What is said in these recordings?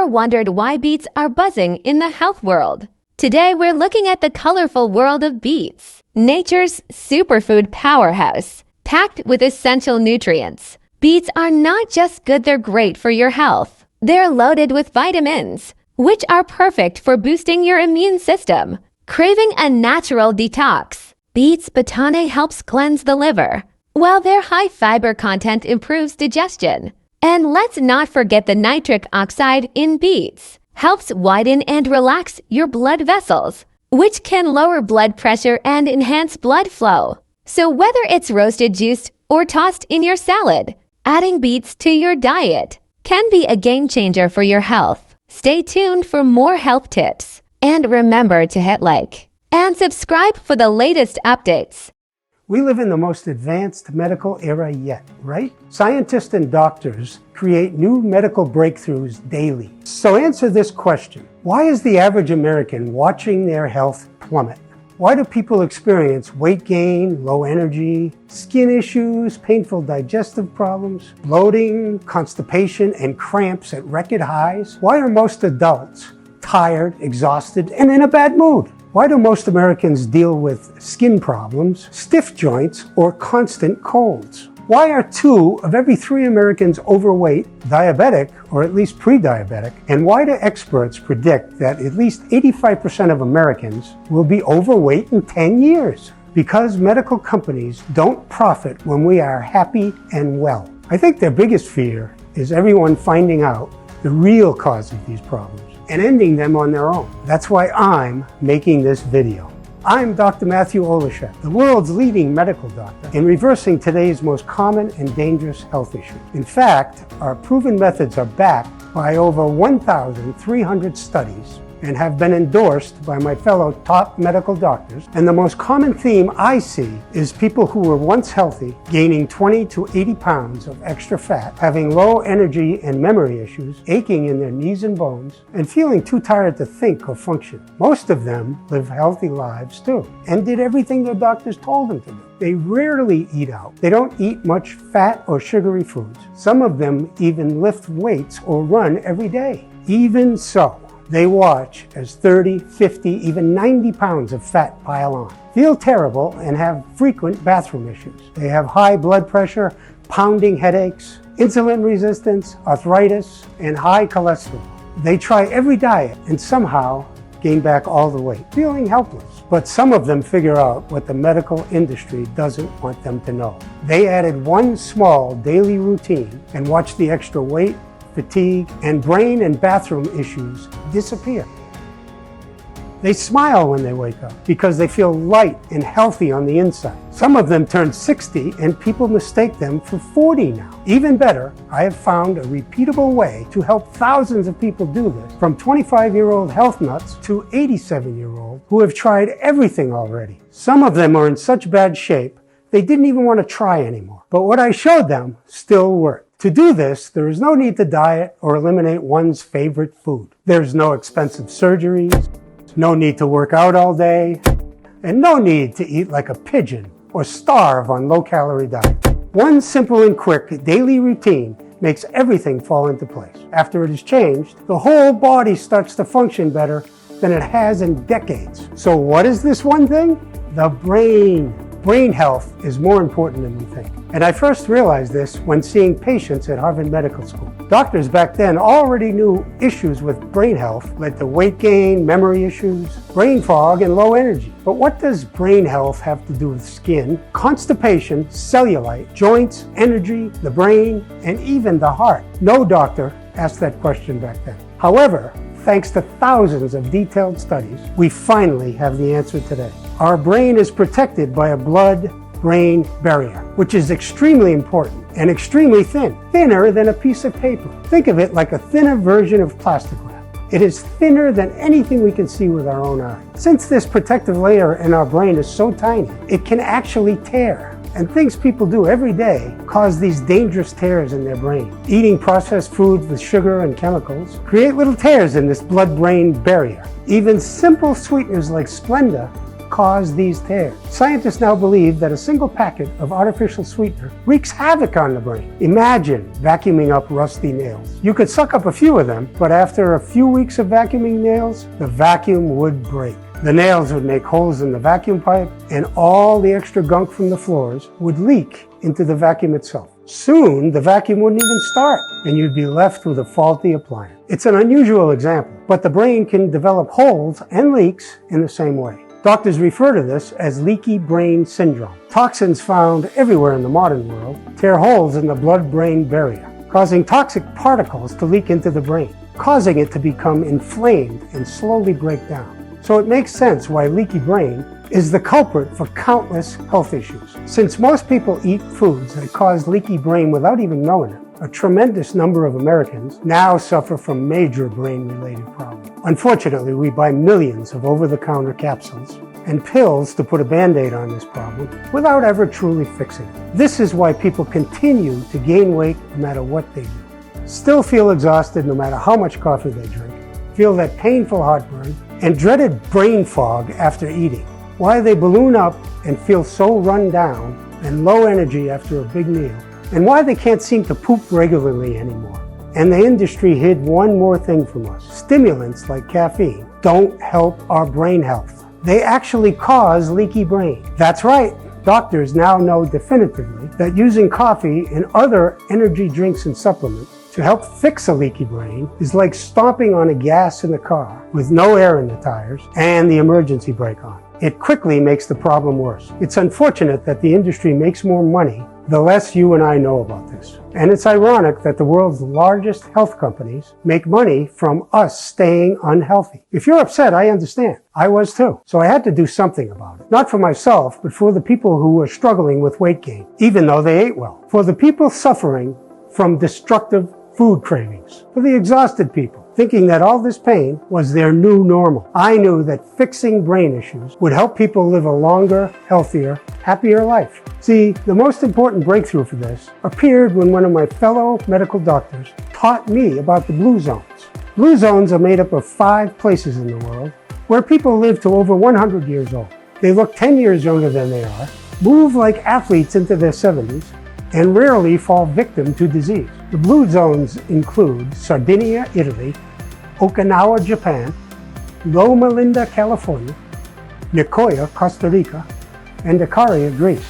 Ever wondered why beets are buzzing in the health world? Today we're looking at the colorful world of beets, nature's superfood powerhouse, packed with essential nutrients. Beets are not just good, they're great for your health. They're loaded with vitamins, which are perfect for boosting your immune system. Craving a natural detox? Beets betaine helps cleanse the liver, while their high fiber content improves digestion. And let's not forget the nitric oxide in beets helps widen and relax your blood vessels, which can lower blood pressure and enhance blood flow. So whether it's roasted, juiced, or tossed in your salad, adding beets to your diet can be a game changer for your health. Stay tuned for more health tips. And remember to hit like and subscribe for the latest updates. We live in the most advanced medical era yet, right? Scientists and doctors create new medical breakthroughs daily. So answer this question. Why is the average American watching their health plummet? Why do people experience weight gain, low energy, skin issues, painful digestive problems, bloating, constipation, and cramps at record highs? Why are most adults tired, exhausted, and in a bad mood? Why do most Americans deal with skin problems, stiff joints, or constant colds? Why are 2 of every 3 Americans overweight, diabetic, or at least pre-diabetic? And why do experts predict that at least 85% of Americans will be overweight in 10 years? Because medical companies don't profit when we are happy and well. I think their biggest fear is everyone finding out the real cause of these problems and ending them on their own. That's why I'm making this video. I'm Dr. Matthew Oleshek, the world's leading medical doctor in reversing today's most common and dangerous health issue. In fact, our proven methods are backed by over 1,300 studies and have been endorsed by my fellow top medical doctors. And the most common theme I see is people who were once healthy gaining 20 to 80 pounds of extra fat, having low energy and memory issues, aching in their knees and bones, and feeling too tired to think or function. Most of them live healthy lives too, and did everything their doctors told them to do. They rarely eat out. They don't eat much fat or sugary foods. Some of them even lift weights or run every day. Even so, they watch as 30, 50, even 90 pounds of fat pile on, feel terrible, and have frequent bathroom issues. They have high blood pressure, pounding headaches, insulin resistance, arthritis, and high cholesterol. They try every diet and somehow gain back all the weight, feeling helpless. But some of them figure out what the medical industry doesn't want them to know. They added one small daily routine and watch the extra weight, fatigue, and brain and bathroom issues disappear. They smile when they wake up because they feel light and healthy on the inside. Some of them turn 60 and people mistake them for 40 now. Even better, I have found a repeatable way to help thousands of people do this, from 25-year-old health nuts to 87-year-old who have tried everything already. Some of them are in such bad shape they didn't even want to try anymore. But what I showed them still worked. To do this, there is no need to diet or eliminate one's favorite food. There's no expensive surgeries, no need to work out all day, and no need to eat like a pigeon or starve on low-calorie diet. One simple and quick daily routine makes everything fall into place. After it is changed, the whole body starts to function better than it has in decades. So what is this one thing? The brain. Brain health is more important than we think. And I first realized this when seeing patients at Harvard Medical School. Doctors back then already knew issues with brain health led to weight gain, memory issues, brain fog, and low energy. But what does brain health have to do with skin, constipation, cellulite, joints, energy, the brain, and even the heart? No doctor asked that question back then. However, thanks to thousands of detailed studies, we finally have the answer today. Our brain is protected by a blood-brain barrier, which is extremely important and extremely thin, thinner than a piece of paper. Think of it like a thinner version of plastic wrap. It is thinner than anything we can see with our own eye. Since this protective layer in our brain is so tiny, it can actually tear. And things people do every day cause these dangerous tears in their brain. Eating processed foods with sugar and chemicals create little tears in this blood-brain barrier. Even simple sweeteners like Splenda cause these tears. Scientists now believe that a single packet of artificial sweetener wreaks havoc on the brain. Imagine vacuuming up rusty nails. You could suck up a few of them, but after a few weeks of vacuuming nails, the vacuum would break. The nails would make holes in the vacuum pipe, and all the extra gunk from the floors would leak into the vacuum itself. Soon, the vacuum wouldn't even start, and you'd be left with a faulty appliance. It's an unusual example, but the brain can develop holes and leaks in the same way. Doctors refer to this as leaky brain syndrome. Toxins found everywhere in the modern world tear holes in the blood-brain barrier, causing toxic particles to leak into the brain, causing it to become inflamed and slowly break down. So it makes sense why leaky brain is the culprit for countless health issues. Since most people eat foods that cause leaky brain without even knowing it, a tremendous number of Americans now suffer from major brain-related problems. Unfortunately, we buy millions of over-the-counter capsules and pills to put a Band-Aid on this problem without ever truly fixing it. This is why people continue to gain weight no matter what they do, still feel exhausted no matter how much coffee they drink, feel that painful heartburn, and dreaded brain fog after eating. Why they balloon up and feel so run down and low energy after a big meal, and why they can't seem to poop regularly anymore. And the industry hid one more thing from us. Stimulants like caffeine don't help our brain health. They actually cause leaky brain. That's right. Doctors now know definitively that using coffee and other energy drinks and supplements to help fix a leaky brain is like stomping on a gas in the car with no air in the tires and the emergency brake on. It quickly makes the problem worse. It's unfortunate that the industry makes more money the less you and I know about this. And it's ironic that the world's largest health companies make money from us staying unhealthy. If you're upset, I understand. I was too. So I had to do something about it. Not for myself, but for the people who were struggling with weight gain, even though they ate well. For the people suffering from destructive food cravings. For the exhausted people, thinking that all this pain was their new normal. I knew that fixing brain issues would help people live a longer, healthier, happier life. See, the most important breakthrough for this appeared when one of my fellow medical doctors taught me about the blue zones. Blue zones are made up of 5 places in the world where people live to over 100 years old. They look 10 years younger than they are, move like athletes into their 70s, and rarely fall victim to disease. The blue zones include Sardinia, Italy, Okinawa, Japan, Loma Linda, California, Nicoya, Costa Rica, and Ikaria, Greece.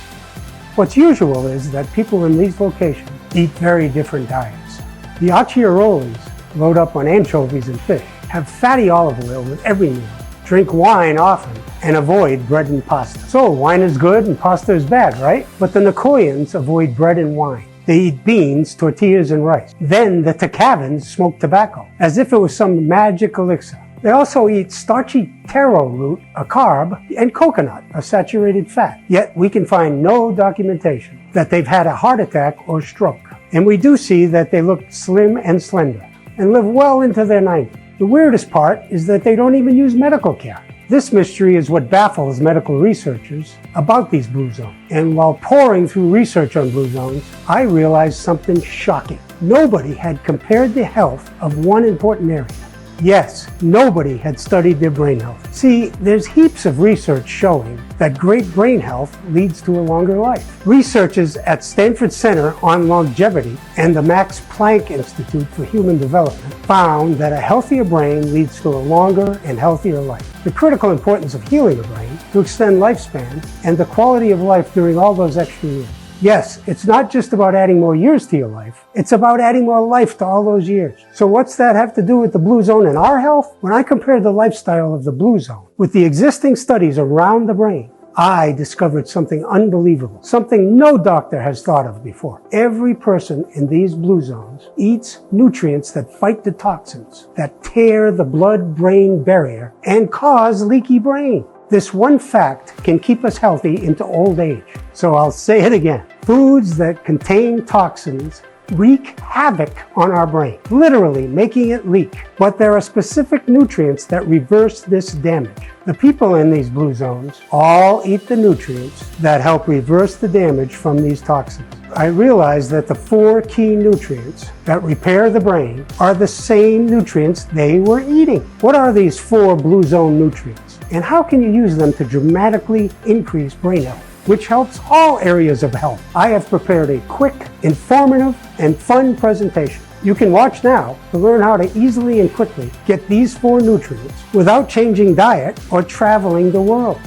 What's usual is that people in these locations eat very different diets. The Acciarolis load up on anchovies and fish, have fatty olive oil with every meal, drink wine often, and avoid bread and pasta. So wine is good and pasta is bad, right? But the Nicoyans avoid bread and wine. They eat beans, tortillas, and rice. Then the Takavans smoke tobacco, as if it was some magic elixir. They also eat starchy taro root, a carb, and coconut, a saturated fat. Yet we can find no documentation that they've had a heart attack or stroke. And we do see that they look slim and slender and live well into their 90s. The weirdest part is that they don't even use medical care. This mystery is what baffles medical researchers about these blue zones. And while poring through research on blue zones, I realized something shocking. Nobody had compared the health of one important area. Yes, nobody had studied their brain health. See, there's heaps of research showing that great brain health leads to a longer life. Researchers at Stanford Center on Longevity and the Max Planck Institute for Human Development found that a healthier brain leads to a longer and healthier life. The critical importance of healing the brain to extend lifespan and the quality of life during all those extra years. Yes, it's not just about adding more years to your life. It's about adding more life to all those years. So what's that have to do with the blue zone and our health? When I compared the lifestyle of the blue zone with the existing studies around the brain, I discovered something unbelievable, something no doctor has thought of before. Every person in these blue zones eats nutrients that fight the toxins, that tear the blood-brain barrier and cause leaky brain. This one fact can keep us healthy into old age. So I'll say it again. Foods that contain toxins wreak havoc on our brain, literally making it leak. But there are specific nutrients that reverse this damage. The people in these blue zones all eat the nutrients that help reverse the damage from these toxins. I realized that the 4 key nutrients that repair the brain are the same nutrients they were eating. What are these 4 blue zone nutrients? And how can you use them to dramatically increase brain health, which helps all areas of health? I have prepared a quick, informative, and fun presentation. You can watch now to learn how to easily and quickly get these 4 nutrients without changing diet or traveling the world.